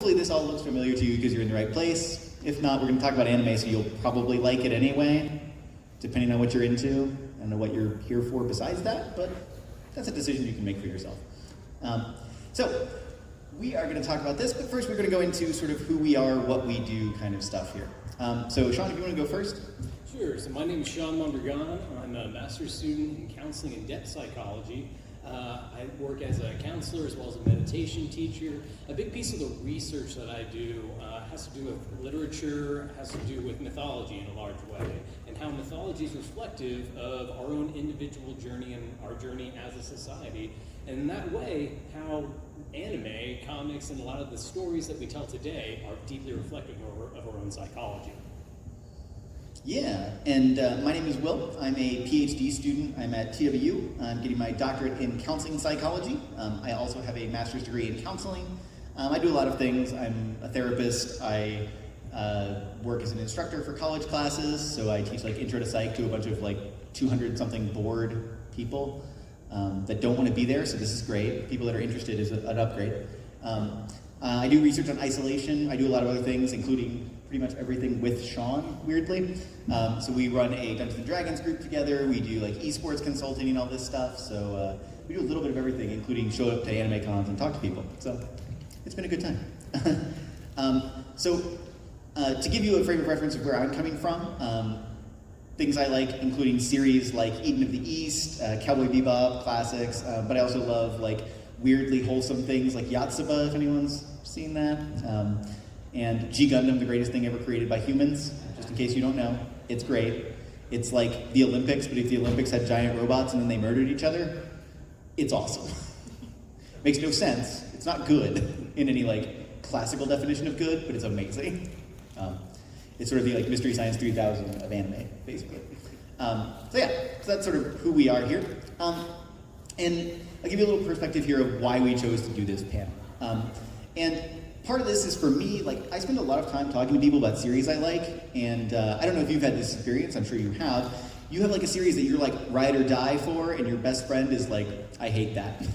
Hopefully this all looks familiar to you because you're in the right place. If not, we're going to talk about anime, so you'll probably like it anyway, depending on what you're into and what you're here for besides that, but that's a decision you can make for yourself. So we are going to talk about this, but first we're going to go into sort of who we are, what we do kind of stuff here. So Sean, if you want to go first? Sure. So my name is Sean Mondragon. I'm a master's student in counseling and depth psychology. I work as a counselor as well as a meditation teacher. A big piece of the research that I do has to do with literature, has to do with mythology in a large way, and how mythology is reflective of our own individual journey and our journey as a society. And in that way, how anime, comics, and a lot of the stories that we tell today are deeply reflective of our own psychology. Yeah, and my name is Will. I'm a PhD student. I'm at TWU. I'm getting my doctorate in counseling psychology. I also have a master's degree in counseling. I do a lot of things. I'm a therapist. I work as an instructor for college classes, so I teach like intro to psych to a bunch of like 200-something bored people that don't want to be there, so this is great. People that are interested is an upgrade. I do research on isolation. I do a lot of other things, including pretty much everything with Sean, weirdly. So we run a Dungeons & Dragons group together. We do like esports consulting and all this stuff. So we do a little bit of everything, including show up to anime cons and talk to people. So it's been a good time. To give you a frame of reference of where I'm coming from, things I like, including series like Eden of the East, Cowboy Bebop, classics, but I also love like weirdly wholesome things like Yotsuba, if anyone's seen that. And G Gundam, the greatest thing ever created by humans, just in case you don't know. It's great. It's like the Olympics, but if the Olympics had giant robots and then they murdered each other, it's awesome. Makes no sense. It's not good in any like classical definition of good, but it's amazing. It's sort of the like Mystery Science 3000 of anime, basically. So that's sort of who we are here. And I'll give you a little perspective here of why we chose to do this panel. And part of this is for me, like I spend a lot of time talking to people about series I like, and I don't know if you've had this experience, I'm sure you have. You have like a series that you're like ride or die for, and your best friend is like, I hate that.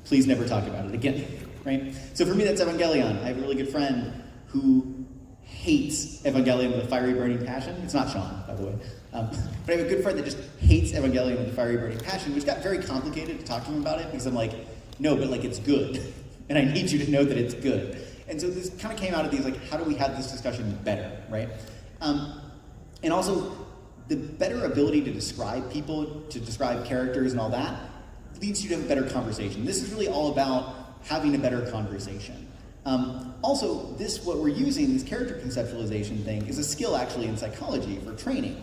Please never talk about it again, right? So for me, that's Evangelion. I have a really good friend who hates Evangelion with a fiery burning passion. It's not Sean, by the way. But I have a good friend that just hates Evangelion with a fiery burning passion, which got very complicated to talk to him about it, because I'm like, no, but like it's good. And I need you to know that it's good. And so this kind of came out of these, like, how do we have this discussion better, right? And also, the better ability to describe people, to describe characters and all that, leads you to have a better conversation. This is really all about having a better conversation. Also, what we're using, this character conceptualization thing, is a skill actually in psychology for training.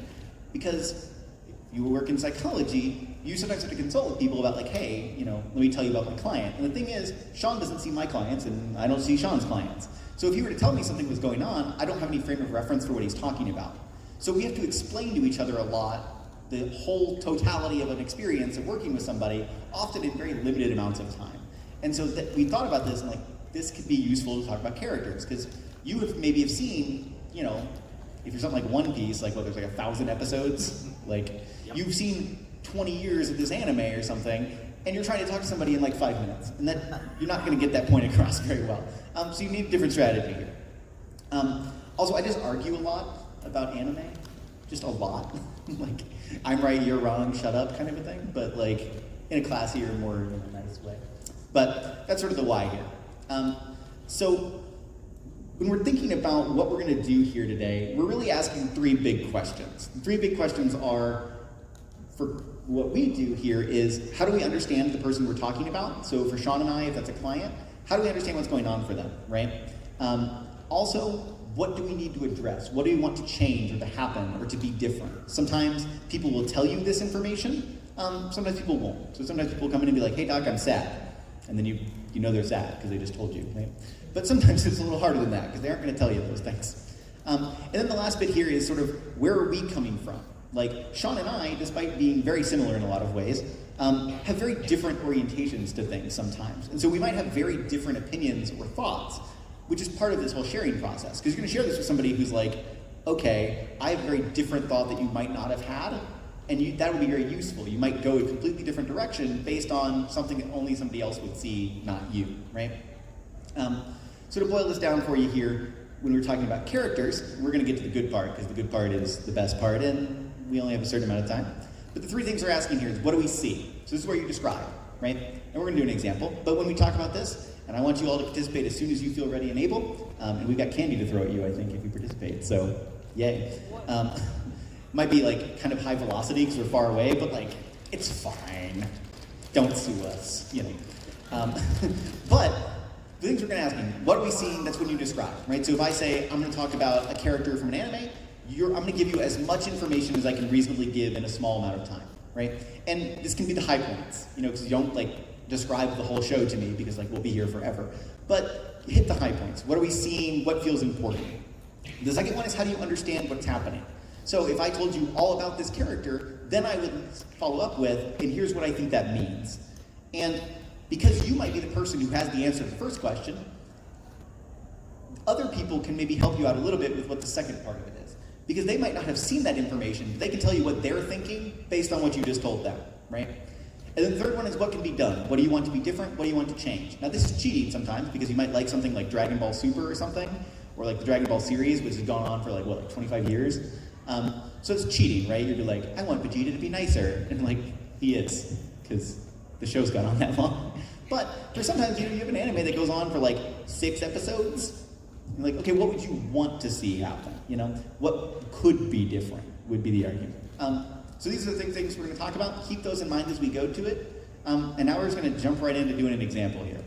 Because if you work in psychology, you sometimes have to consult with people about like, hey, let me tell you about my client. And the thing is, Sean doesn't see my clients and I don't see Sean's clients. So if you were to tell me something was going on, I don't have any frame of reference for what he's talking about. So we have to explain to each other a lot the whole totality of an experience of working with somebody, often in very limited amounts of time. And so we thought about this and like, this could be useful to talk about characters, because you maybe have seen, if you're something like One Piece, like there's like 1,000 episodes, like you've seen 20 years of this anime or something, and you're trying to talk to somebody in like 5 minutes, and that you're not going to get that point across very well. So you need a different strategy here. Also, I just argue a lot about anime, just a lot. Like, I'm right, you're wrong, shut up kind of a thing, but like in a classier, more nice way. But that's sort of the why here. So when we're thinking about what we're going to do here today, we're really asking three big questions. The three big questions are, for what we do here is, how do we understand the person we're talking about? So for Sean and I, if that's a client, how do we understand what's going on for them, right? Also, what do we need to address? What do we want to change or to happen or to be different? Sometimes people will tell you this information, sometimes people won't. So sometimes people come in and be like, hey doc, I'm sad. And then you know they're sad because they just told you, right? But sometimes it's a little harder than that because they aren't going to tell you those things. And then the last bit here is sort of, where are we coming from? Like, Sean and I, despite being very similar in a lot of ways, have very different orientations to things sometimes. And so we might have very different opinions or thoughts, which is part of this whole sharing process. Because you're going to share this with somebody who's like, okay, I have a very different thought that you might not have had, and that would be very useful. You might go a completely different direction based on something that only somebody else would see, not you, right? So to boil this down for you here, when we're talking about characters, we're going to get to the good part, because the good part is the best part, and we only have a certain amount of time. But the three things we're asking here is, what do we see? So this is where you describe, right? And we're going to do an example. But when we talk about this, and I want you all to participate as soon as you feel ready and able, and we've got candy to throw at you, I think, if you participate. So, yay. Might be like kind of high velocity because we're far away, but like, it's fine. Don't sue us, you know. But the things we're going to ask you, what are we seeing? That's when you describe, right? So if I say, I'm going to talk about a character from an anime, I'm going to give you as much information as I can reasonably give in a small amount of time, right? And this can be the high points, you know, because you don't like describe the whole show to me because like we'll be here forever. But hit the high points. What are we seeing? What feels important? The second one is, how do you understand what's happening? So if I told you all about this character, then I would follow up with, and here's what I think that means. And because you might be the person who has the answer to the first question, other people can maybe help you out a little bit with what the second part of it is. Because they might not have seen that information, but they can tell you what they're thinking based on what you just told them, right? And then the third one is, what can be done? What do you want to be different? What do you want to change? Now this is cheating sometimes, because you might like something like Dragon Ball Super or something, or like the Dragon Ball series, which has gone on for like, what, like 25 years? So it's cheating, right? You'd be like, I want Vegeta to be nicer. And like, he is, because the show's gone on that long. But for sometimes, you know, you have an anime that goes on for like 6 episodes. You're like, okay, what would you want to see happen? You know, what could be different would be the argument. So these are the things we're going to talk about. Keep those in mind as we go to it. And now we're just going to jump right into doing an example here.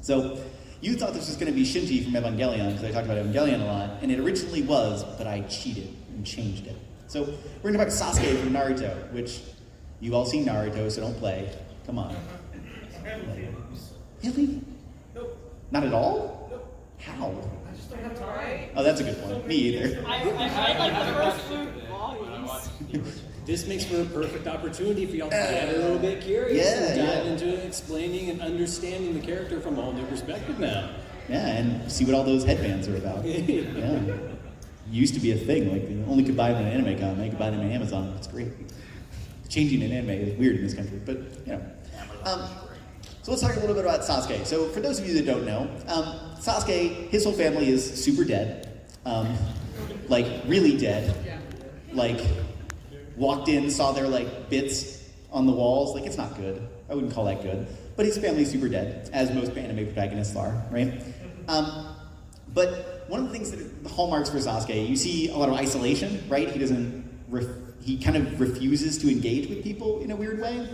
So you thought this was going to be Shinji from Evangelion, because I talked about Evangelion a lot, and it originally was, but I cheated and changed it. So we're going to talk about Sasuke from Naruto, which you've all seen Naruto, so don't play. Come on. Really? Nope. Not at all? Nope. How? I just don't have time. Oh, that's a good point. Me either. I read like the first 2 volumes. This makes for a perfect opportunity for y'all to get a little bit curious and dive into explaining and understanding the character from a whole new perspective now. Yeah, and see what all those headbands are about. Yeah. Used to be a thing. Like, you only could buy them in an anime comic. You could buy them on Amazon. It's great. Changing an anime is weird in this country, but, you know. So let's talk a little bit about Sasuke. So for those of you that don't know, Sasuke, his whole family is super dead. Like, really dead. Like, walked in, saw their, like, bits on the walls. Like, it's not good. I wouldn't call that good. But his family's super dead, as most anime protagonists are, right? But one of the things that are the hallmarks for Sasuke, you see a lot of isolation, right? He kind of refuses to engage with people in a weird way.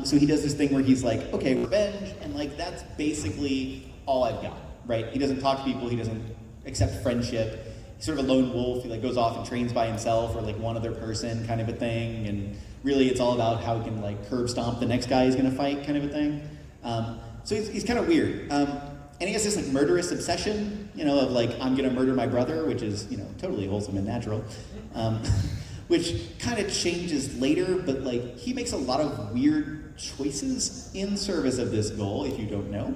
So he does this thing where he's like, okay, revenge, and like that's basically all I've got, right? He doesn't talk to people, he doesn't accept friendship. He's sort of a lone wolf. He like goes off and trains by himself, or like one other person kind of a thing. And really, it's all about how he can like curb stomp the next guy he's going to fight, kind of a thing. So he's kind of weird. And he has this like murderous obsession, you know, of like, I'm going to murder my brother, which is, you know, totally wholesome and natural. Which kind of changes later, but like he makes a lot of weird choices in service of this goal, if you don't know.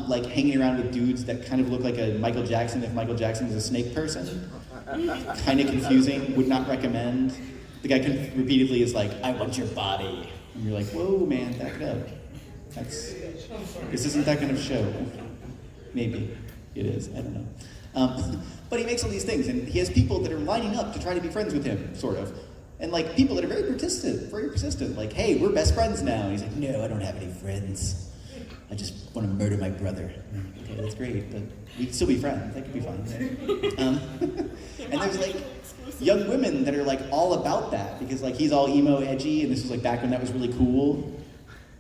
Like hanging around with dudes that kind of look like a Michael Jackson if Michael Jackson was a snake person. Kind of confusing, would not recommend. The guy repeatedly is like, I want your body. And you're like, whoa man, back it up. This isn't that kind of show. Maybe it is, I don't know. But he makes all these things, and he has people that are lining up to try to be friends with him, sort of. And like people that are very persistent, like, hey, we're best friends now. And he's like, no, I don't have any friends. I just want to murder my brother. Okay, that's great, but we can still be friends. That could be fine. Right? And there's like young women that are like all about that, because like he's all emo, edgy, and this was like back when that was really cool.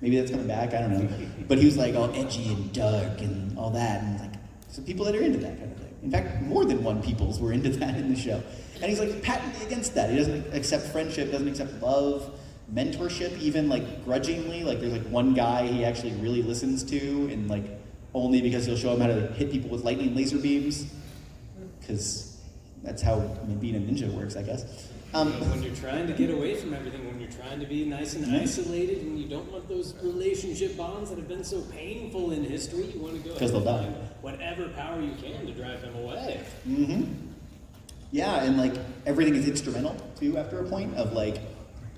Maybe that's coming back, I don't know. But he was like all edgy and dark and all that, and like, so people that are into that kind of thing. In fact, more than one peoples were into that in the show. And he's like patently against that. He doesn't accept friendship, doesn't accept love, mentorship, even like grudgingly. Like there's like one guy he actually really listens to, and like only because he'll show him how to hit people with lightning laser beams. Because that's how being a ninja works, I guess. When you're trying to get away from everything, when you're trying to be nice and isolated, and you don't want those relationship bonds that have been so painful in history, you want to go ahead and find whatever power you can to drive them away. Mm-hmm. Yeah, and like everything is instrumental too after a point of like,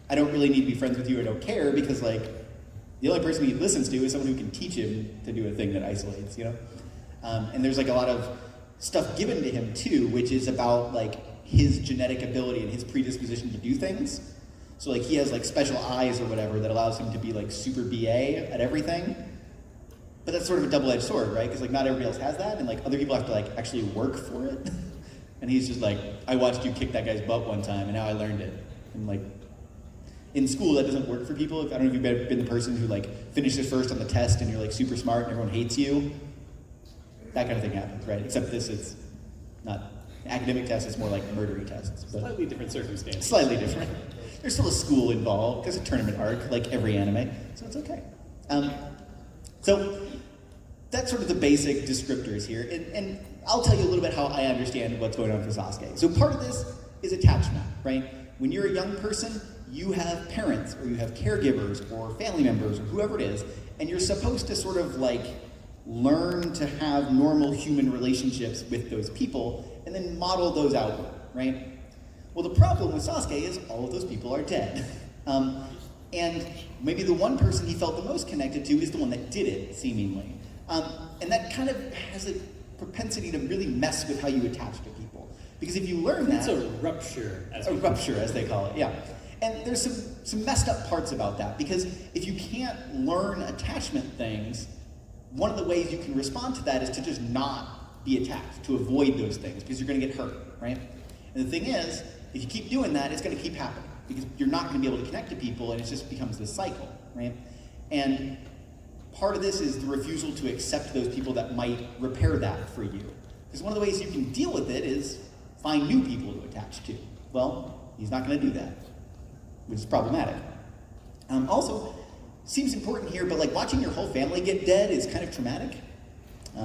I don't really need to be friends with you, I don't care, because like the only person he listens to is someone who can teach him to do a thing that isolates, you know? And there's like a lot of stuff given to him too, which is about like his genetic ability and his predisposition to do things. So like he has like special eyes or whatever that allows him to be like super BA at everything. But that's sort of a double-edged sword, right? Because like not everybody else has that, and like other people have to like actually work for it. And he's just like, I watched you kick that guy's butt one time, and now I learned it. And like, in school, that doesn't work for people. I don't know if you've been the person who like finishes first on the test, and you're like super smart, and everyone hates you. That kind of thing happens, right? Except this, it's not an academic test; it's more like murdery tests. But Slightly different circumstances. slightly different. There's still a school involved. There's a tournament arc, like every anime, so it's okay. So that's sort of the basic descriptors here, and I'll tell you a little bit how I understand what's going on for Sasuke. So part of this is attachment, right? When you're a young person, you have parents, or you have caregivers, or family members, or whoever it is, and you're supposed to sort of like learn to have normal human relationships with those people, and then model those outward, right? Well, the problem with Sasuke is all of those people are dead. And maybe the one person he felt the most connected to is the one that did it, seemingly. And that kind of has a propensity to really mess with how you attach to people. Because if you learn that... It's a rupture. As they call it, yeah. And there's some messed up parts about that. Because if you can't learn attachment things, one of the ways you can respond to that is to just not be attached, to avoid those things, because you're going to get hurt, right? And the thing is, if you keep doing that, it's going to keep happening. Because you're not going to be able to connect to people, and it just becomes this cycle, right? And part of this is the refusal to accept those people that might repair that for you. Because one of the ways you can deal with it is find new people to attach to. Well, he's not going to do that, which is problematic. Also, seems important here, but like watching your whole family get dead is kind of traumatic. I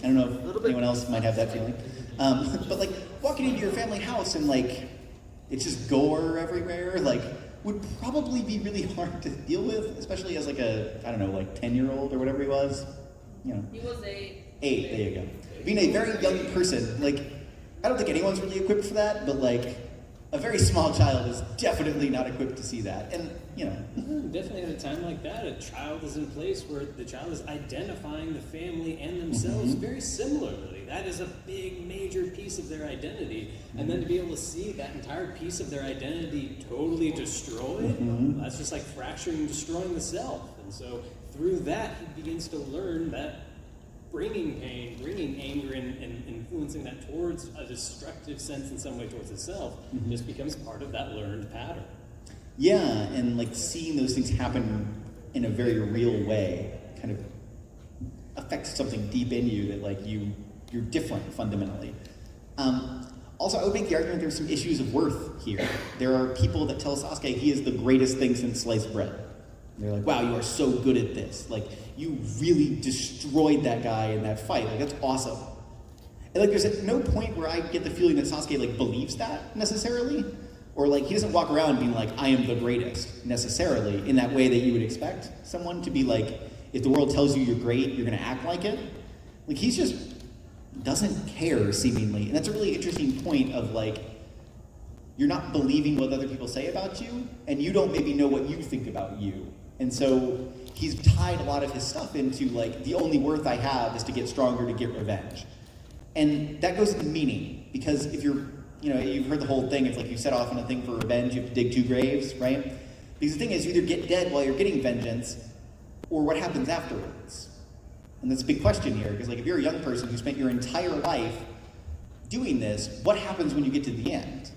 don't know if anyone else might have that feeling. But like walking into your family house and like it's just gore everywhere, like would probably be really hard to deal with, especially as like a, I don't know, like 10-year-old or whatever he was. You know. He was 8. 8, there you go. Being a very young person, like, I don't think anyone's really equipped for that, but like, a very small child is definitely not equipped to see that. And, you know. Definitely at a time like that, a child is in place where the child is identifying the family and themselves very similarly. That is a big, major piece of their identity. And then to be able to see that entire piece of their identity totally destroyed, that's just like fracturing and destroying the self. And so through that, he begins to learn that bringing pain, bringing anger, and influencing that towards a destructive sense in some way towards itself just becomes part of that learned pattern. Yeah, and like seeing those things happen in a very real way kind of affects something deep in you that like you're different fundamentally. Also, I would make the argument there's some issues of worth here. There are people that tell Sasuke he is the greatest thing since sliced bread. They're like, wow, you are so good at this. Like, you really destroyed that guy in that fight. Like, that's awesome. And like, there's at no point where I get the feeling that Sasuke like believes that necessarily, or like he doesn't walk around being like, I am the greatest necessarily in that way that you would expect someone to be like, if the world tells you you're great, you're gonna act like it. Like, he's just doesn't care seemingly, and that's a really interesting point of like, you're not believing what other people say about you, and you don't maybe know what you think about you. And so he's tied a lot of his stuff into like, the only worth I have is to get stronger, to get revenge. And that goes into meaning, because if you're, you know, you've heard the whole thing, it's like you set off on a thing for revenge, you have to dig 2 graves, right? Because the thing is, you either get dead while you're getting vengeance, or what happens afterwards. And that's a big question here, because like if you're a young person who spent your entire life doing this, what happens when you get to the end?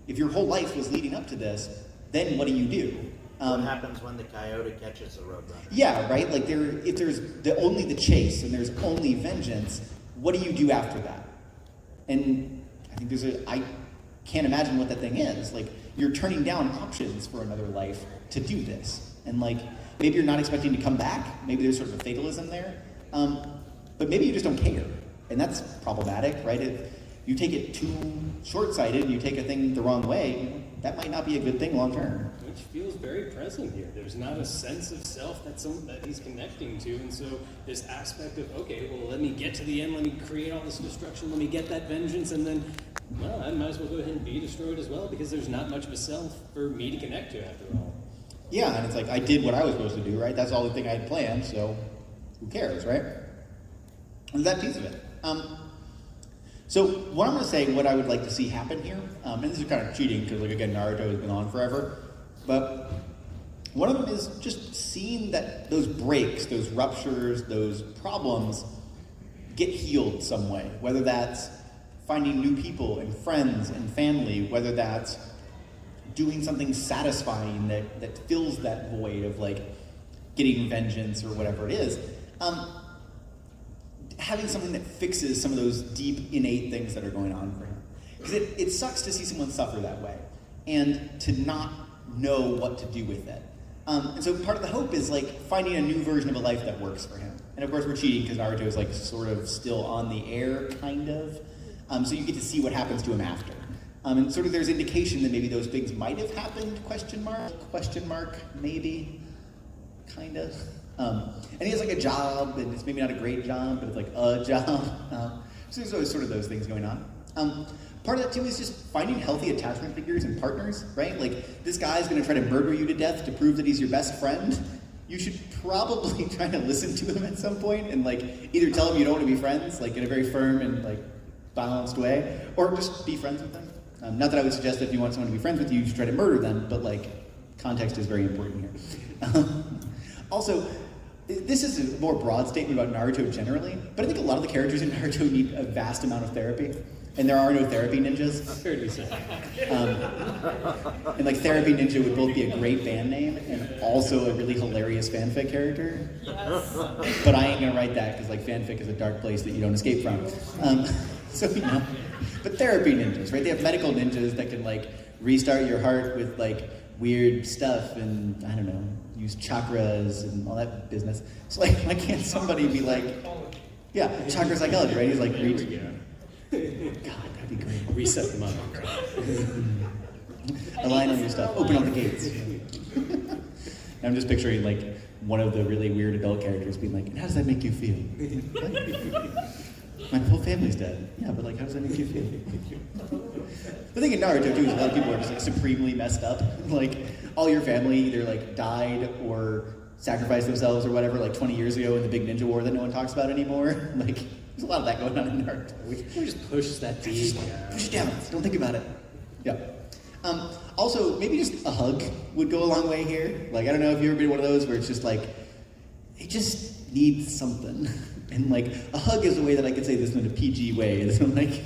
If your whole life was leading up to this, then what do? What happens when the coyote catches the roadrunner? Yeah, right? Like if there's only the chase and there's only vengeance, what do you do after that? And I think I can't imagine what that thing is. Like, you're turning down options for another life to do this. And like, maybe you're not expecting to come back. Maybe there's sort of a fatalism there. But maybe you just don't care. And that's problematic, right? If you take it too short-sighted, you take a thing the wrong way, that might not be a good thing long term. Which feels very present here. There's not a sense of self that he's connecting to, and so this aspect of, okay, well, let me get to the end, let me create all this destruction, let me get that vengeance, and then, well, I might as well go ahead and be destroyed as well, because there's not much of a self for me to connect to after all. Yeah, and it's like, I did what I was supposed to do, right? That's all the thing I had planned, so who cares, right? that piece of it. So what I'm going to say, what I would like to see happen here, and this is kind of cheating because, like, again, Naruto has been on forever, but one of them is just seeing that those breaks, those ruptures, those problems get healed some way, whether that's finding new people and friends and family, whether that's doing something satisfying that fills that void of, like, getting vengeance or whatever it is. Having something that fixes some of those deep, innate things that are going on for him. Because it sucks to see someone suffer that way and to not know what to do with it. And so part of the hope is, like, finding a new version of a life that works for him. And of course we're cheating because Naruto is, like, sort of still on the air, kind of. So you get to see what happens to him after. And sort of there's indication that maybe those things might have happened, question mark, maybe, kind of. And he has, like, a job, and it's maybe not a great job, but it's like a job. So there's always sort of those things going on. Part of that too is just finding healthy attachment figures and partners, right? Like, this guy's gonna try to murder you to death to prove that he's your best friend. You should probably try to listen to him at some point and, like, either tell him you don't want to be friends, like, in a very firm and, like, balanced way, or just be friends with them. Not that I would suggest that if you want someone to be friends with you, you should try to murder them, but, like, context is very important here. Also, this is a more broad statement about Naruto generally, but I think a lot of the characters in Naruto need a vast amount of therapy, and there are no therapy ninjas. Fair to be said. And, like, Therapy Ninja would both be a great band name and also a really hilarious fanfic character. Yes. But I ain't gonna write that because, like, fanfic is a dark place that you don't escape from. So, you know, but therapy ninjas, right? They have medical ninjas that can, like, restart your heart with, like, weird stuff and, I don't know, use chakras and all that business. So, like, why can't somebody be like, yeah, chakra psychology, right? He's like, There we read. go. God, that'd be great. Reset them up. Align on your stuff. Open all the gates. I'm just picturing, like, one of the really weird adult characters being like, and how does that make you feel? My whole family's dead. Yeah, but, like, how does that make you feel? The thing in Naruto, too, is a lot of people are just, like, supremely messed up. Like, all your family either, like, died or sacrificed themselves or whatever, like, 20 years ago in the big ninja war that no one talks about anymore. Like, there's a lot of that going on in Naruto. We just push that deep. Push it down. Don't think about it. Yeah. Also, maybe just a hug would go a long way here. Like, I don't know if you've ever been one of those where it's just like, it just needs something. And, like, a hug is a way that I could say this in a PG way. It's like,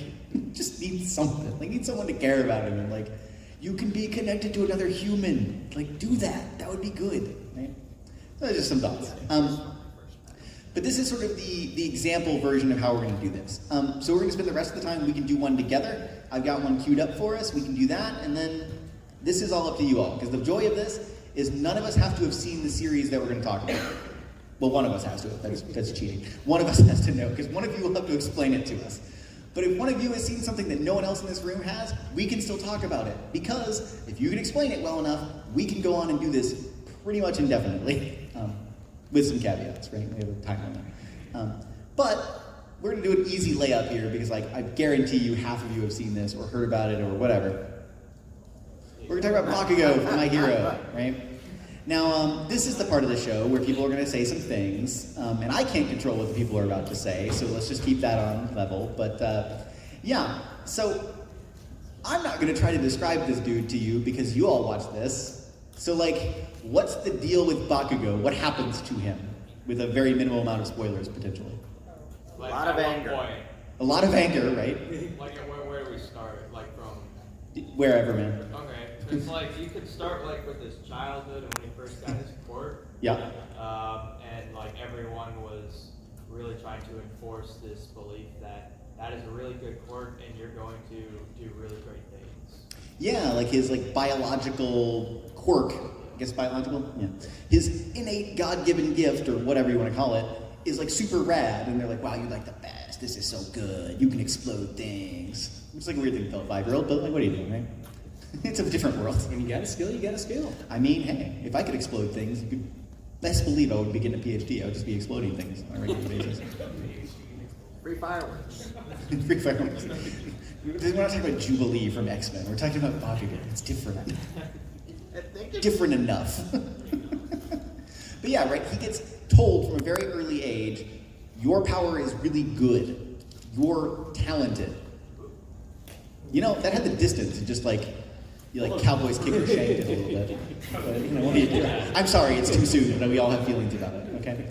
just needs something. Like, need someone to care about him. And, like, you can be connected to another human. Like, do that. That would be good. Right? So that's just some thoughts. But this is sort of the example version of how we're going to do this. So we're going to spend the rest of the time, we can do one together. I've got one queued up for us. We can do that. And then this is all up to you all. Because the joy of this is none of us have to have seen the series that we're going to talk about. Well, one of us has to. That's cheating. One of us has to know, because one of you will have to explain it to us. But if one of you has seen something that no one else in this room has, we can still talk about it. Because if you can explain it well enough, we can go on and do this pretty much indefinitely. With some caveats, right? We have a time limit. But we're going to do an easy layup here because, like, I guarantee you half of you have seen this or heard about it or whatever. We're going to talk about Bakugo from My Hero, right? Now, this is the part of the show where people are going to say some things, and I can't control what the people are about to say, so let's just keep that on level. But, yeah, so I'm not going to try to describe this dude to you because you all watch this. So, like, what's the deal with Bakugo? What happens to him? With a very minimal amount of spoilers, potentially. A lot of anger. A lot of anger, right? Like, where do we start? Like, from... Wherever, man. Okay. It's like, you could start, like, with his childhood and when he first got his quirk. Yeah. And, like, everyone was really trying to enforce this belief that that is a really good quirk and you're going to do really great things. Yeah, like his, like, biological quirk. I guess biological? Yeah. His innate God-given gift, or whatever you want to call it, is, like, super rad. And they're like, wow, you're, like, the best. This is so good. You can explode things. It's like a weird thing to tell a 5-year-old, but, like, what are you doing, right? It's a different world. When you got a skill, you got a skill. I mean, hey, if I could explode things, you could best believe I would be getting a PhD. I would just be exploding things on a regular basis. Free fireworks. Free fireworks. We're not talking about Jubilee from X-Men. We're talking about Bakugo. It's different. Different enough. But yeah, right, he gets told from a very early age, your power is really good. You're talented. You know, that had the distance and just like, you like Cowboys kick your shank it a little bit. But, you know, what do you do? I'm sorry, it's too soon. We all have feelings about it, okay?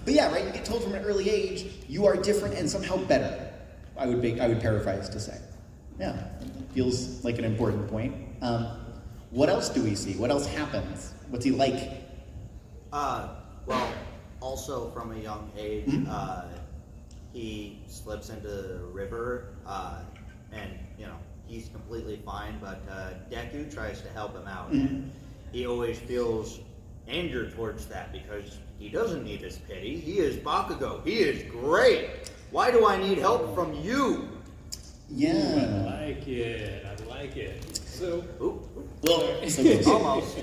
But yeah, right, you get told from an early age, you are different and somehow better. I would paraphrase to say. Yeah, feels like an important point. What else do we see? What else happens? What's he like? Well, also from a young age, he slips into the river, and, you know, he's completely fine, but Deku tries to help him out, and he always feels anger towards that because he doesn't need his pity. He is Bakugo. He is great. Why do I need help from you? Yeah. I like it. So, Well, so close. Almost.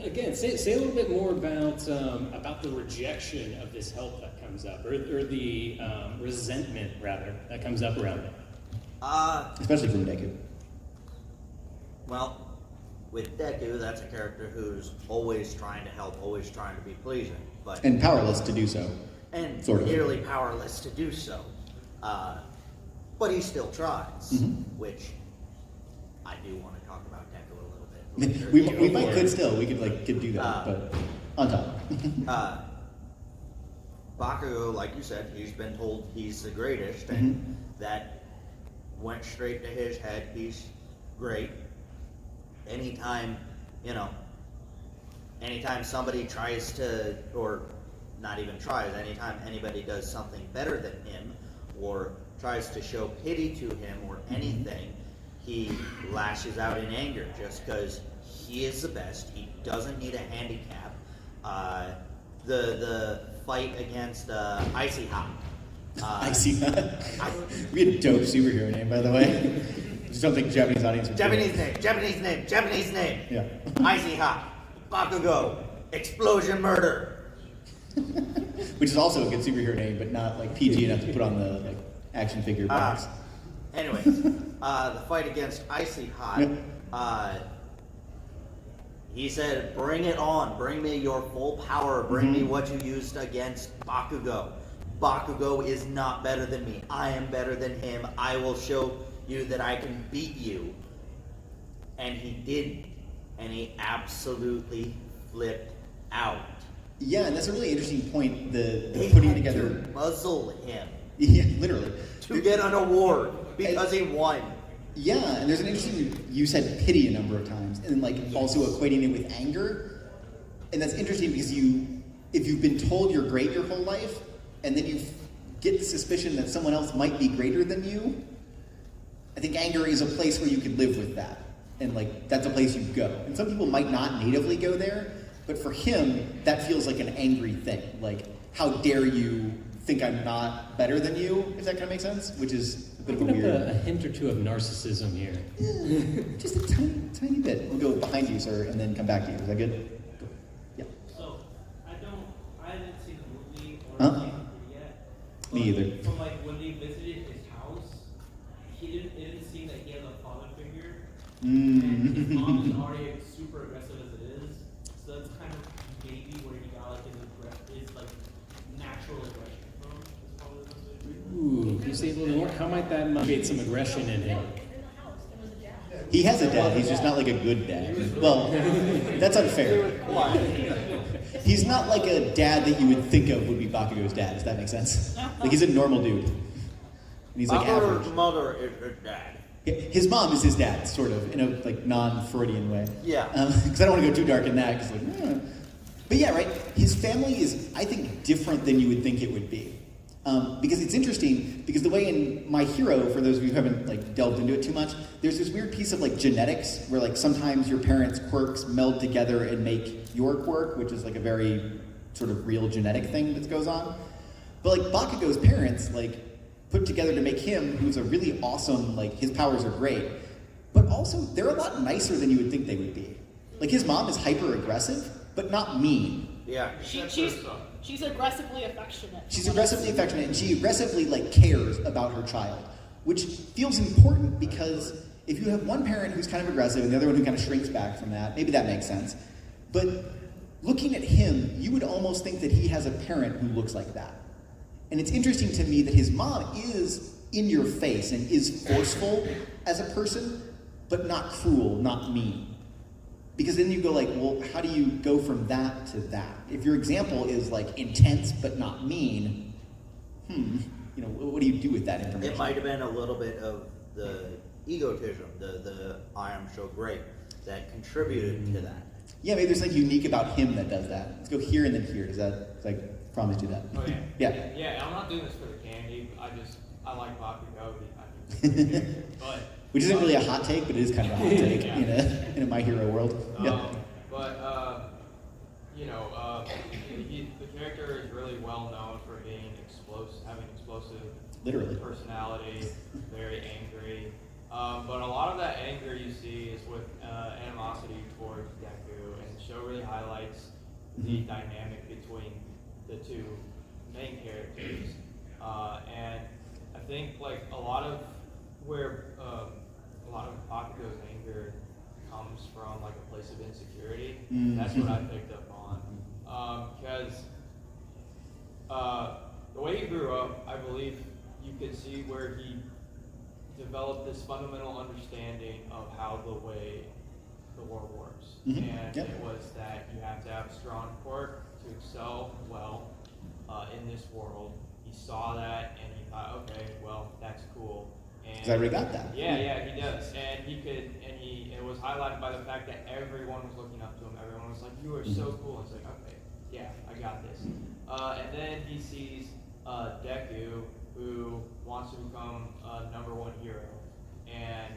Again, say a little bit more about the rejection of this help that comes up, or the resentment rather that comes up around it. Especially from Deku. Well, with Deku, that's a character who's always trying to help, always trying to be pleasing, but And powerless to do so. and sort of. nearly powerless to do so. But he still tries, which I do want to talk about Deku a little bit. we could do that, but on top. Bakugo, like you said, he's been told he's the greatest, and that went straight to his head. He's great. Anytime somebody tries to, or not even tries, anytime anybody does something better than him, or tries to show pity to him or anything, he lashes out in anger just because he is the best. He doesn't need a handicap. The fight against Icy Hot. Icy Hot. We had a dope superhero name, by the way. Just don't think Japanese audience would Japanese name. Yeah. Icy Hot. Bakugo. Explosion murder. Which is also a good superhero name, but not like PG enough to put on the like action figure box. Anyways, the fight against Icy Hot, he said, "Bring it on. Bring me your full power. Bring me what you used against Bakugo. Bakugo is not better than me. I am better than him. I will show you that I can beat you." And he didn't. And he absolutely flipped out. Yeah, and that's a really interesting point. The They putting had together. to muzzle him Yeah, literally. to get an award because he won. Yeah, and there's an interesting. You said pity a number of times, and then like also equating it with anger, and that's interesting because if you've been told you're great your whole life, and then you get the suspicion that someone else might be greater than you, I think anger is a place where you could live with that, and like that's a place you go. And some people might not natively go there, but for him, that feels like an angry thing. Like, how dare you think I'm not better than you? If that kind of makes sense, which is a bit of a Picking up weird. a hint or two of narcissism here. Yeah, just a tiny bit. We'll go behind you, sir, and then come back to you. Is that good? Cool. Yeah. So, I haven't seen the movie or Huh? seen it yet. Me But either. From like when they visited his house, it didn't seem that he had a father figure. And his mom is already super aggressive as it is. So that's kind of maybe where he got like his like natural aggression from. Is probably the best way to put it. Ooh, can you say a little more? How might that motivate some aggression in him? He has a dad. He's just not like a good dad. Well, that's unfair. He's not like a dad that you would think of would be Bakugo's dad. Does that make sense? Like he's a normal dude. And he's like average. Mother is her dad. His mom is his dad, sort of, in a like non-Freudian way. Yeah. Because I don't want to go too dark in that. Cause like, But yeah, right. His family is, I think, different than you would think it would be. Because it's interesting. Because the way in My Hero, for those of you who haven't like delved into it too much, there's this weird piece of like genetics where like sometimes your parents' quirks meld together and make your quirk, which is like a very sort of real genetic thing that goes on. But like Bakugo's parents, like put together to make him, who's a really awesome, like his powers are great, but also they're a lot nicer than you would think they would be. Like his mom is hyper aggressive, but not mean. Yeah. She's aggressively affectionate. She's aggressively affectionate, and she aggressively like cares about her child, which feels important because if you have one parent who's kind of aggressive and the other one who kind of shrinks back from that, maybe that makes sense. But looking at him, you would almost think that he has a parent who looks like that. And it's interesting to me that his mom is in your face and is forceful as a person, but not cruel, not mean. Because then you go like, well, how do you go from that to that? If your example is like intense but not mean, what do you do with that information? It might have been a little bit of the egotism, the I am so great, that contributed to that. Yeah, maybe there's something unique about him that does that. Let's go here and then here. Does that, promise you that? Oh yeah. Yeah. Yeah, I'm not doing this for the candy. I like Bakugo. But Which isn't really a hot take, but it is kind of a hot take Yeah. in a My Hero world. Yeah. The character is really well known for being having explosive Literally. personality, very angry. But a lot of that anger you see is with animosity towards Deku, and the show really highlights the dynamic between the two main characters. And I think like a lot of Bakugo's anger comes from like a place of insecurity. That's what I picked up on. Because the way he grew up, I believe you could see where he developed this fundamental understanding of how the way the world works. And it was that you have to have a strong quirk to excel well in this world. He saw that and he thought, okay, well, that's cool. Because I already got that. Yeah, he does. And it was highlighted by the fact that everyone was looking up to him. Everyone was like, you are so cool. It's like, okay, yeah, I got this. And then he sees Deku, who wants to become a #1 hero. And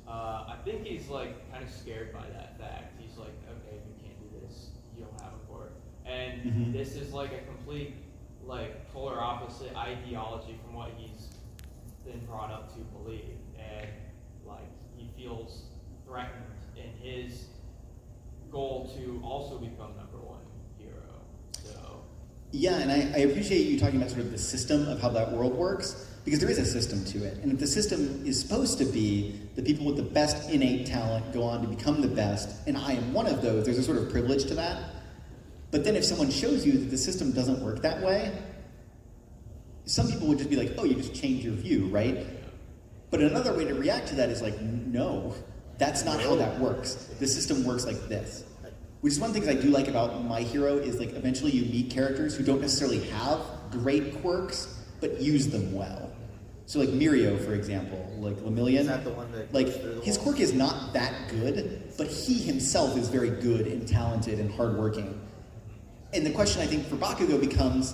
I think he's like kind of scared by that fact. He's like, okay, you can't do this. You don't have a quirk. And this is like a complete like polar opposite ideology from what he's been brought up to believe. And like he feels threatened in his goal to also become #1 hero. So Yeah, and I appreciate you talking about sort of the system of how that world works, because there is a system to it. And if the system is supposed to be the people with the best innate talent go on to become the best, and I am one of those, there's a sort of privilege to that. But then if someone shows you that the system doesn't work that way, some people would just be like, oh, you just change your view, right? But another way to react to that is like, no, that's not how that works. The system works like this. Which is one of the things I do like about My Hero is like eventually you meet characters who don't necessarily have great quirks, but use them well. So like Mirio, for example, like Lemillion. Is that the one that like goes through the his walls? quirk is not that good, but he himself is very good and talented and hardworking. And the question I think for Bakugo becomes,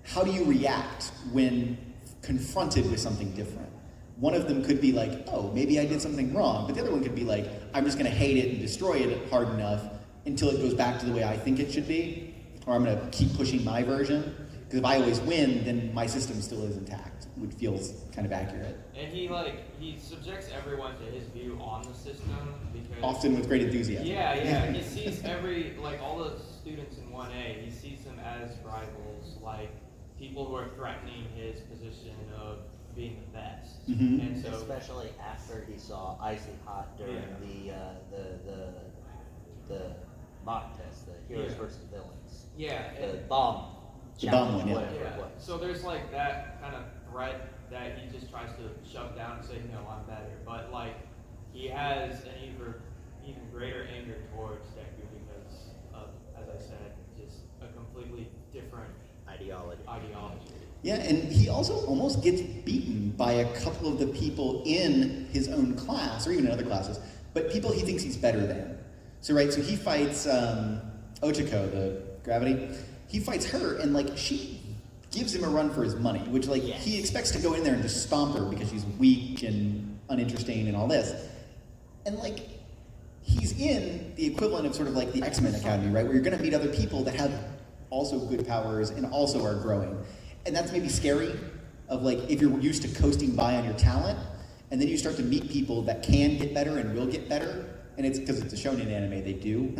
how do you react when confronted with something different? One of them could be like, oh, maybe I did something wrong. But the other one could be like, I'm just going to hate it and destroy it hard enough until it goes back to the way I think it should be. Or I'm going to keep pushing my version. Because if I always win, then my system still is intact, which feels kind of accurate. and he subjects everyone to his view on the system because Often with great enthusiasm. Yeah. He sees all the students in 1A, he sees them as rivals, like people who are threatening his position of being the best. And so Especially after he saw Icy Hot during the mock test, the heroes versus villains. yeah, The and, bomb. The bomb one, challenge, yeah. whatever it yeah. was. So there's like that kind of threat that he just tries to shove down and say, no, I'm better. But like he has an even greater anger towards Deku because of, as I said, just a completely different Ideology. Yeah, and he also almost gets beaten by a couple of the people in his own class, or even in other classes, but people he thinks he's better than. So he fights Ochako, the gravity. He fights her, and like she gives him a run for his money, which like he expects to go in there and just stomp her because she's weak and uninteresting and all this. And like he's in the equivalent of sort of like the X-Men Academy, right? Where you're gonna meet other people that have also good powers and also are growing. And that's maybe scary of like if you're used to coasting by on your talent, and then you start to meet people that can get better and will get better. And it's because it's a shonen anime, they do.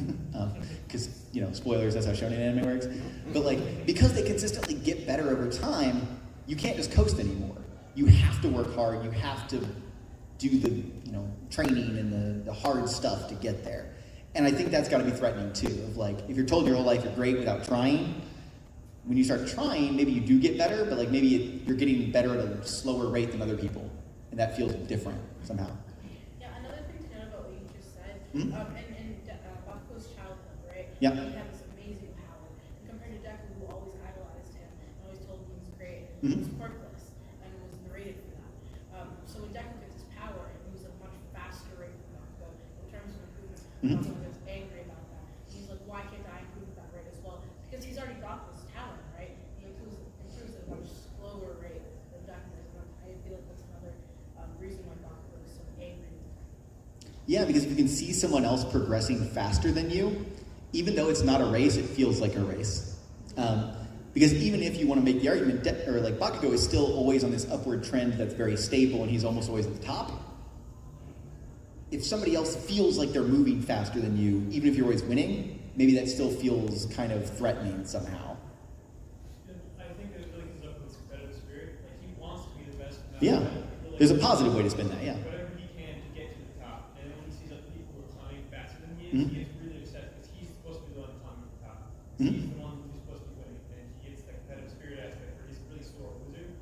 Because, spoilers, that's how shonen anime works. But like, because they consistently get better over time, you can't just coast anymore. You have to work hard, you have to do the, training and the hard stuff to get there. And I think that's got to be threatening too. Of like, if you're told your whole life you're great without trying, when you start trying, maybe you do get better, but like maybe you're getting better at a slower rate than other people, and that feels different somehow. Yeah, another thing to note about what you just said, Mhm. in Bakugo's childhood, right? Yeah. He had this amazing power. And compared to Deku, who always idolized him and always told him he was great, Mhm. he was quirkless and was narrated for that. So when Deku gets his power and moves at a much faster rate than Bakugo in terms of improvement, Mhm. Bakugo gets angry about that. He's like, why can't I improve at that rate as well? Because he's already got this talent, right? He improves at a much slower rate than Deku does. And I feel like that's another reason why Bakugo is so angry. Yeah, because if you can see someone else progressing faster than you, even though it's not a race, it feels like a race. Because even if you want to make the argument, or like Bakugo is still always on this upward trend that's very stable, and he's almost always at the top. If somebody else feels like they're moving faster than you, even if you're always winning, maybe that still feels kind of threatening somehow. And I think it really comes up with his competitive spirit. Like he wants to be the best. No Yeah, matter what. there's a positive way to spin that, yeah. Whatever he can to get to the top. And then when he sees other people who are climbing faster than he is, Mhm. he gets really upset because he's supposed to be the one climbing to the top. Mhm. He's the one who's supposed to be winning. And he gets that competitive spirit aspect where he's a really sore loser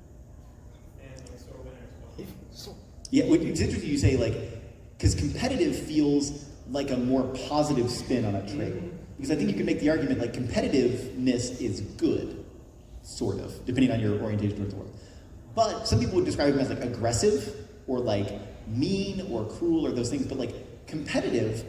and like a sore winner as well. Yeah, it's interesting you say like, because competitive feels like a more positive spin on a trait. Because I think you can make the argument like competitiveness is good, sort of, depending on your orientation towards the world. But some people would describe him as like aggressive or like mean or cruel or those things. But like competitive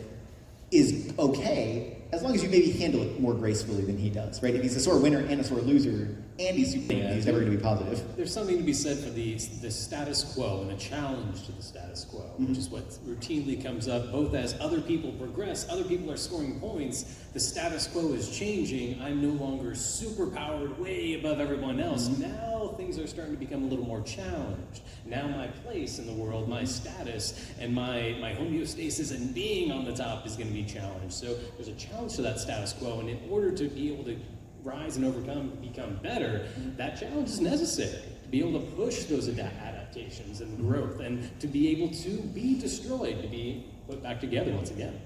is okay as long as you maybe handle it more gracefully than he does, right? If he's a sore winner and a sore loser and he's super, he's never going to be positive. There's something to be said for the status quo and a challenge to the status quo, which is what routinely comes up both as other people progress, other people are scoring points, the status quo is changing, I'm no longer super powered way above everyone else. Now things are starting to become a little more challenged. Now my place in the world, my status, and my homeostasis and being on the top is going to be challenged. So there's a challenge to that status quo, and in order to be able to rise and overcome, become better, that challenge is necessary to be able to push those adaptations and growth, and to be able to be destroyed, to be put back together once again.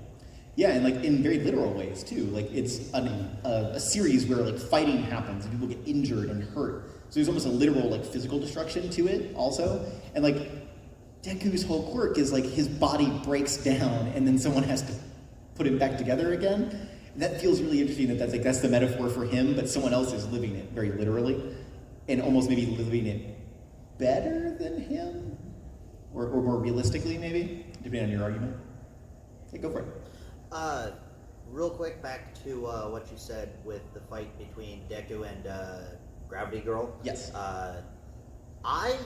Yeah, and like in very literal ways too. Like it's a series where like fighting happens and people get injured and hurt. So there's almost a literal like physical destruction to it also. And like Deku's whole quirk is like his body breaks down and then someone has to put him back together again. And that feels really interesting that's the metaphor for him, but someone else is living it very literally and almost maybe living it better than him or more realistically maybe, depending on your argument. Okay, go for it. Real quick, back to what you said with the fight between Deku and Gravity Girl. Yes. I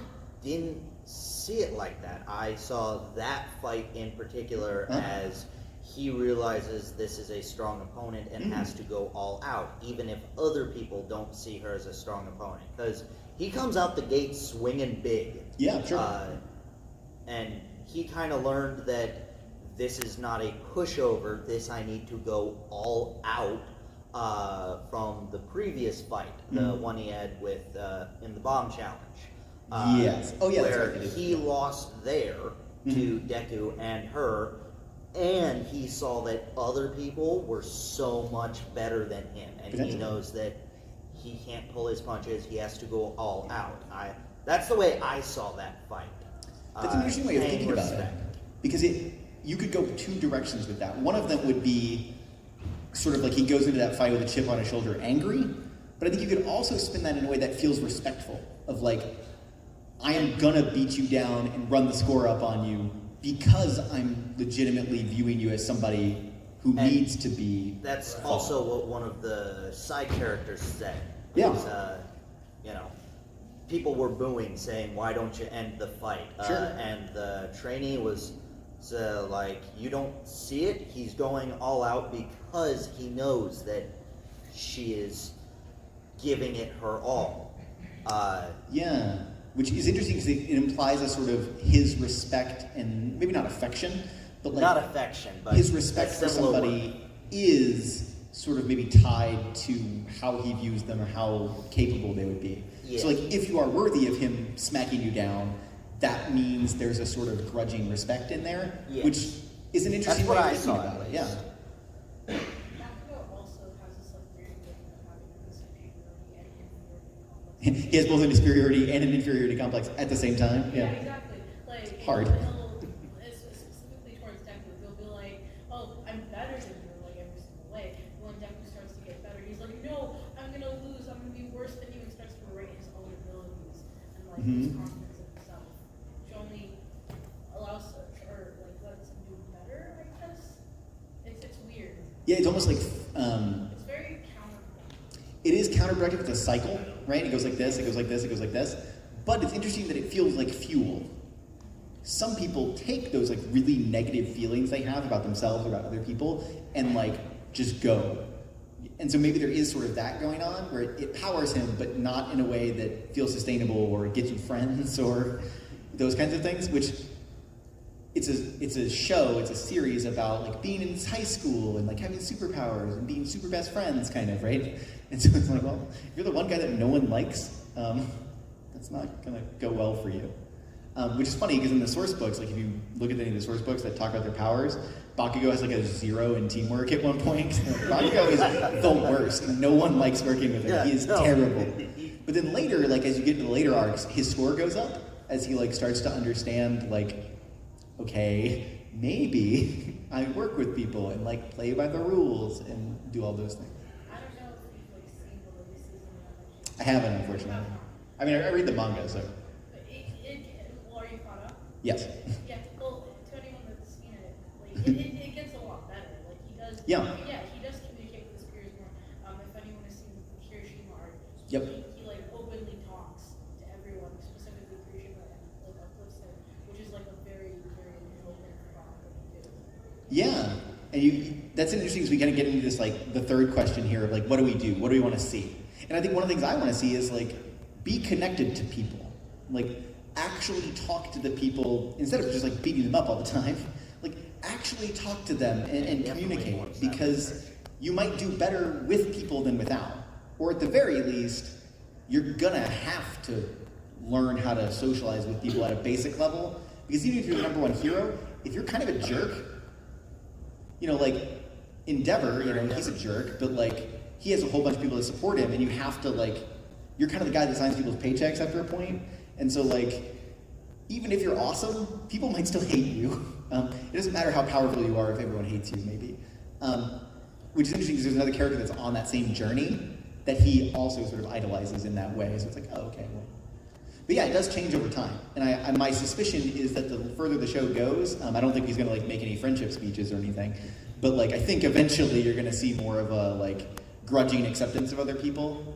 didn't see it like that. I saw that fight in particular as he realizes this is a strong opponent and has to go all out, even if other people don't see her as a strong opponent. Because he comes out the gate swinging big. Yeah, sure. And he kind of learned that this is not a pushover, this I need to go all out from the previous fight, the one he had with in the bomb challenge. Yes. Oh, yeah, that's where right. he lost there to Deku and her, and he saw that other people were so much better than him, and he Potentially. knows that he can't pull his punches, he has to go all out. That's the way I saw that fight. That's an interesting way of paying thinking about it. respect. Because you could go two directions with that. One of them would be sort of like he goes into that fight with a chip on his shoulder angry, but I think you could also spin that in a way that feels respectful, of like, I am gonna beat you down and run the score up on you because I'm legitimately viewing you as somebody who And needs to be. That's also what one of the side characters said. Yeah. Was, people were booing, saying, "Why don't you end the fight?" Sure. And the trainee was like, "You don't see it. He's going all out because he knows that she is giving it her all." Yeah, which is interesting because it implies a sort of his respect and maybe not affection, but like not affection, but his respect a for similar somebody word. is sort of maybe tied to how he views them or how capable they would be. Yeah. So like if you are worthy of him smacking you down, that means there's a sort of grudging respect in there, Yeah. which is an interesting That's what way I of thinking saw, about at it. Yeah. least. Bakugo also has this like weird thing of having a superiority and inferiority complex. He has both an superiority and an inferiority complex at the same time. Yeah, Yeah. exactly. Like Hard. It's specifically towards Deku, he'll be like, "Oh, I'm better than you," like every single way. When Deku starts to get better, he's like, "No, I'm gonna lose. I'm gonna be worse than you." And starts to rate his own abilities and like his confidence in himself, which only allows or like lets him do better. I guess it's weird. Yeah, it's almost like It's very counterproductive. it is counterproductive. It's a cycle, right? It goes like this, it goes like this, it goes like this. But it's interesting that it feels like fuel. Some people take those like really negative feelings they have about themselves or about other people and like just go. And so maybe there is sort of that going on where it powers him, but not in a way that feels sustainable or gets you friends or those kinds of things, which it's a show, it's a series about like being in high school and like having superpowers and being super best friends kind of, right? And so it's like, well, if you're the one guy that no one likes, that's not gonna go well for you. Which is funny because in the source books, like if you look at any of the source books that talk about their powers, Bakugo has like a 0 in teamwork at one point. Bakugo is the worst. No one likes working with him. Yeah, He is no. terrible. But then later, like as you get into the later arcs, his score goes up as he like starts to understand like, okay, maybe I work with people and like play by the rules and do all those things. I don't know if you've like seen the latest season yet. I haven't, unfortunately. I mean, I read the manga, so But well, are you caught up? yes. Yeah, well, to anyone that's seen it, like, it gets a lot better. Like, he does, Yeah. he does communicate with his peers more. If anyone has seen the Kirishima arc, Yep. he like openly talks to everyone, specifically Kirishima, and like uplifts him, which is like a very, very open thought that he did. Yeah, and that's interesting because we kind of get into this, like, the third question here of, like, what do we do? What do we want to see? And I think one of the things I want to see is, like, be connected to people. Like, actually talk to the people, instead of just, like, beating them up all the time. Like, actually talk to them and Definitely communicate. more sense. Because you might do better with people than without. Or at the very least, you're gonna have to learn how to socialize with people at a basic level. Because even if you're the number one hero, if you're kind of a jerk, you know, like, Endeavor, you know, he's a jerk, but, like, he has a whole bunch of people that support him, and you have to, like, you're kind of the guy that signs people's paychecks after a point, and so, like, even if you're awesome, people might still hate you. It doesn't matter how powerful you are if everyone hates you, maybe. Which is interesting because there's another character that's on that same journey that he also sort of idolizes in that way, so it's like, oh, okay, well. But yeah, it does change over time, and my suspicion is that the further the show goes, I don't think he's gonna like make any friendship speeches or anything, but like I think eventually you're gonna see more of a like grudging acceptance of other people.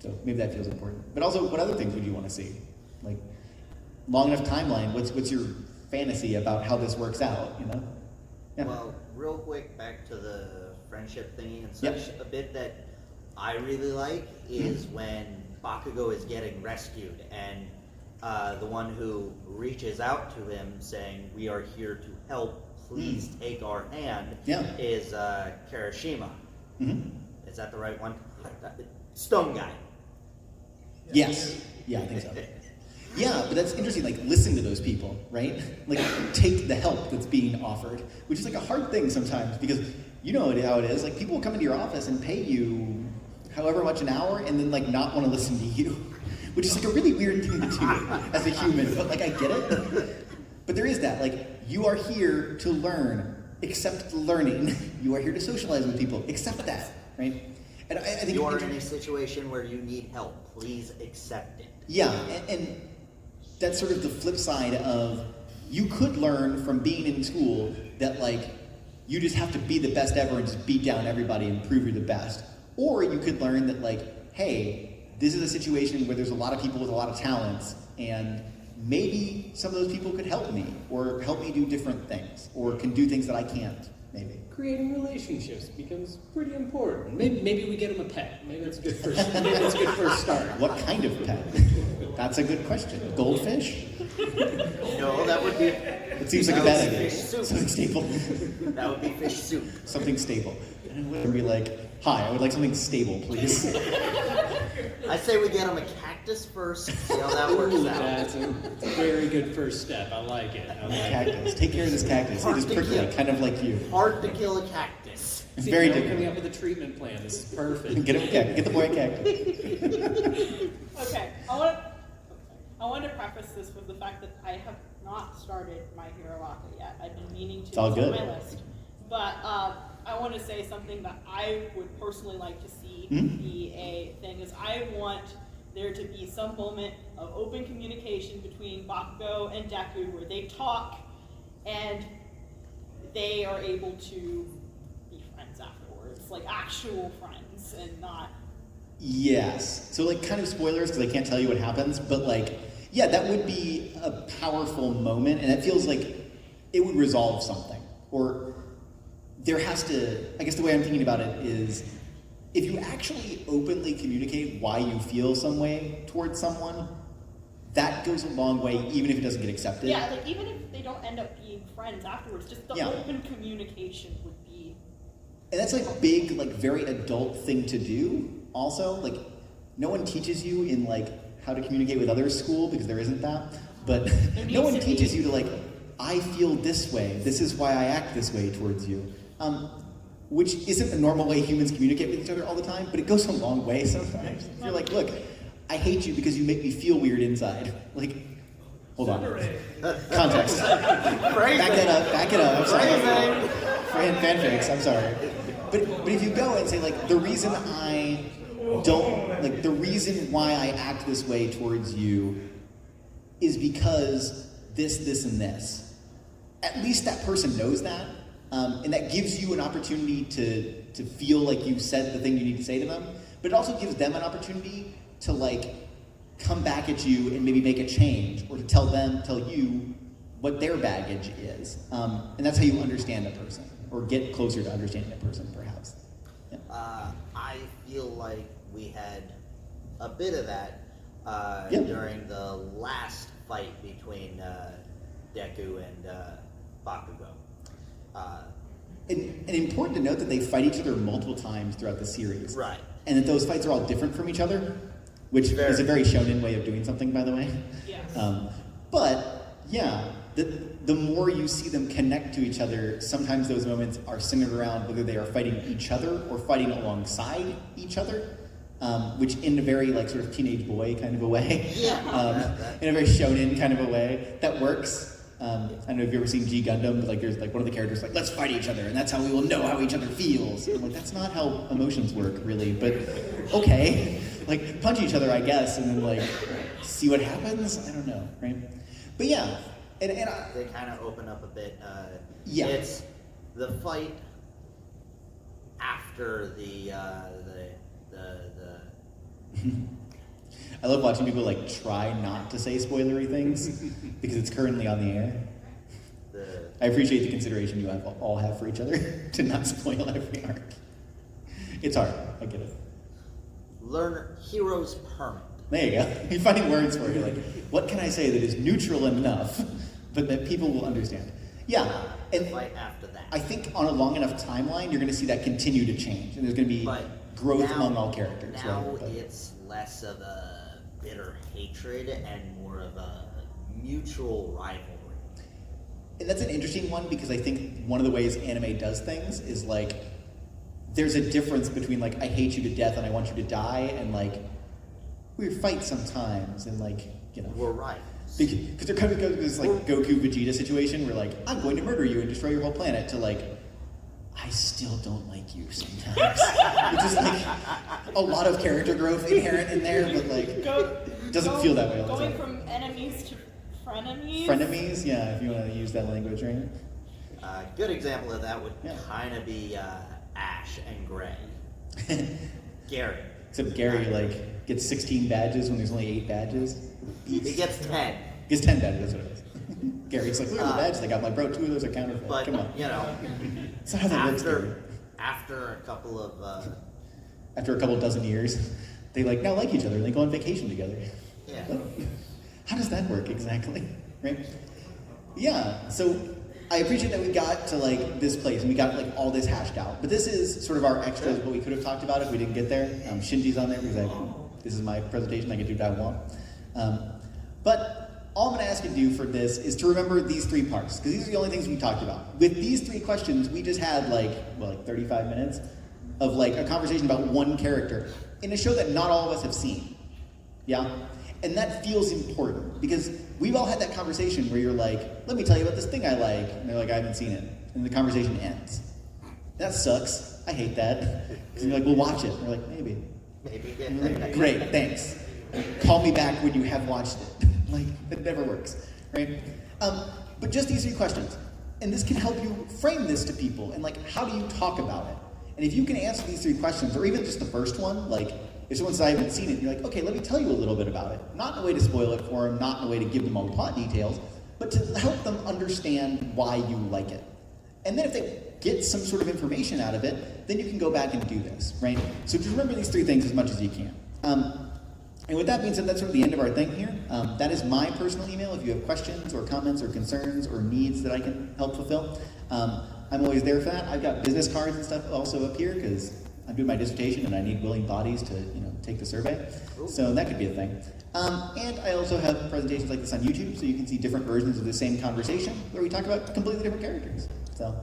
So maybe that feels important. But also, what other things would you want to see? Like long enough timeline. What's your fantasy about how this works out? You know? Yeah. Well, real quick, back to the friendship thingy and Yep. such. A bit that I really like is when Bakugo is getting rescued, and the one who reaches out to him saying, "We are here to help. Please take our hand." Yeah. Is Kirishima. Mm-hmm. Is that the right one? Stone guy. Yes. Yeah, I think so. Yeah, but that's interesting. Like, listen to those people, right? Like, take the help that's being offered, which is like a hard thing sometimes because you know how it is. Like, people will come into your office and pay you however much an hour, and then like not want to listen to you, which is like a really weird thing to do as a human. But like, I get it. But there is that. Like, you are here to learn. Accept the learning. You are here to socialize with people. Accept that, right? And I think You are in a situation where you need help. Please accept it. yeah, and that's sort of the flip side of you could learn from being in school that like you just have to be the best ever and just beat down everybody and prove you're the best. Or you could learn that like, hey, this is a situation where there's a lot of people with a lot of talents and maybe some of those people could help me or help me do different things or can do things that I can't, maybe. Creating relationships becomes pretty important. Maybe we get him a pet. Maybe that's a good first. Maybe that's a good first start. What kind of pet? That's a good question. Goldfish? No, that would be. It seems like a That bad would be idea. fish soup. Something stable. That would be fish soup. Something stable. And it would be like, hi, I would like something stable, please. I say we get him a cactus. cactus first, see how that works Ooh, out. that's a very good first step. I like it. I like it. Cactus. Take care of this cactus. It is prickly, kind of like you. Hard to kill a cactus. It's See, very now we're different. coming up with a treatment plan. This is perfect. Get him a cactus. Get the boy a cactus. Okay, I want to preface this with the fact that I have not started My Hero Academia yet. I've been meaning to. It's all on good. my list, but I want to say something that I would personally like to see be a thing is I want there to be some moment of open communication between Bakugo and Deku where they talk and they are able to be friends afterwards, like actual friends and not. Yes. So like kind of spoilers because I can't tell you what happens, but like, yeah, that would be a powerful moment and it feels like it would resolve something. Or there has to, I guess the way I'm thinking about it is if you actually openly communicate why you feel some way towards someone, that goes a long way even if it doesn't get accepted. Yeah, like even if they don't end up being friends afterwards, just the Yeah. open communication would be. And that's like big, like very adult thing to do also. Like no one teaches you in like how to communicate with others school because there isn't that. But no one teaches you to like, I feel this way. This is why I act this way towards you. Which isn't a normal way humans communicate with each other all the time, but it goes a long way sometimes. You're like, look, I hate you because you make me feel weird inside. Like, hold on. Context. Back it up. I'm sorry. Fanfics, I'm sorry. But if you go and say like, the reason why I act this way towards you is because this, and this. At least that person knows that. And that gives you an opportunity to feel like you said the thing you need to say to them, but it also gives them an opportunity to like come back at you and maybe make a change, or to tell you what their baggage is. And that's how you understand a person, or get closer to understanding a person, perhaps. Yeah. I feel like we had a bit of that Yeah. during the last fight between Deku and Bakugo. And important to note that they fight each other multiple times throughout the series. Right. And that those fights are all different from each other, which is a very shonen way of doing something, by the way. Yes. But, yeah, the more you see them connect to each other, sometimes those moments are centered around whether they are fighting each other or fighting alongside each other, which in a very, like, sort of teenage boy kind of a way. Yeah. In a very shonen kind of a way. That works. I don't know if you've ever seen G Gundam, but like there's like one of the characters like, let's fight each other, and that's how we will know how each other feels. I'm like, that's not how emotions work, really, but okay. Like, punch each other, I guess, and then like, see what happens? I don't know, right? But yeah, and They kind of open up a bit. Yeah. It's the fight after the I love watching people like try not to say spoilery things because it's currently on the air. I appreciate the consideration you all have for each other to not spoil every arc. It's hard, I get it. learner heroes permit. There you go. You're finding words for it. You're like, what can I say that is neutral enough, but that people will understand? Yeah, and Fight after that. I think on a long enough timeline, you're going to see that continue to change, and there's going to be But growth now- among all characters. Now right? But- it's less of a bitter hatred and more of a mutual rivalry. And that's an interesting one because I think one of the ways anime does things is like, there's a difference between like, I hate you to death and I want you to die, and like, we fight sometimes, and like, you know. We're right. Because there kind of goes this like Goku Vegeta situation where like, I'm going to murder you and destroy your whole planet, to like, I still don't like you sometimes. Which is like a lot of character growth inherent in there, but like, doesn't feel that way all the Going time. from enemies to frenemies. Frenemies, yeah, if you want to use that language, right? A good example of that would Yeah. kind of be Ash and Gray. Gary. Except Gary like gets 16 badges when there's only 8 badges. He gets 10. Gets 10 badges, that's what it is. Gary's like, look at the badges I got, my bro, 2 of those are counterfeit. But, Come on. you know, That's not how that works, Gary. after a couple of, After a couple dozen years, they like now like each other and they go on vacation together. yeah. How does that work exactly? Right? Yeah, so I appreciate that we got to like this place and we got like all this hashed out. But this is sort of our extras, what we could have talked about if we didn't get there. Shinji's on there because I This is my presentation. I can do what I want. But all I'm going to ask you to do for this is to remember these 3 parts, because these are the only things we talked about. With these 3 questions, we just had like 35 minutes of like a conversation about one character in a show that not all of us have seen. Yeah? And that feels important, because we've all had that conversation where you're like, let me tell you about this thing I like. And they're like, I haven't seen it. And the conversation ends. That sucks. I hate that. Because you're like, well, watch it. And they're like, maybe. Maybe. And you're like, great, thanks. Call me back when you have watched it. Like, it never works, right? But just these 3 questions. And this can help you frame this to people. And like, how do you talk about it? And if you can answer these 3 questions, or even just the first one, like, if someone says, I haven't seen it, you're like, okay, let me tell you a little bit about it. Not in a way to spoil it for them, not in a way to give them all the plot details, but to help them understand why you like it. And then if they get some sort of information out of it, then you can go back and do this, right? So just remember these 3 things as much as you can. And with that being said, that's sort of the end of our thing here. That is my personal email if you have questions or comments or concerns or needs that I can help fulfill. I'm always there for that. I've got business cards and stuff also up here because I'm doing my dissertation and I need willing bodies to take the survey. So that could be a thing. And I also have presentations like this on YouTube, so you can see different versions of the same conversation where we talk about completely different characters. So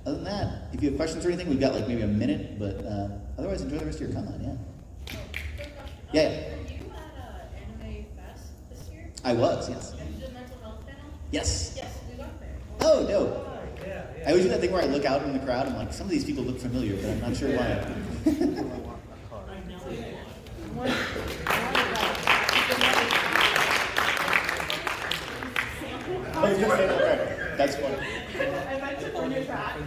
other than that, if you have questions or anything, we've got like maybe a minute, but otherwise enjoy the rest of your comment, yeah. Quick question. Yeah. Were you at Anime Fest this year? I was, yes. And you did mental health panel? Yes. Yes, we went there. Oh, no. Yeah, I always do that thing where I look out in the crowd and I'm like, some of these people look familiar, but I'm not sure why. I was just saying that. That's funny. I meant to phone your track.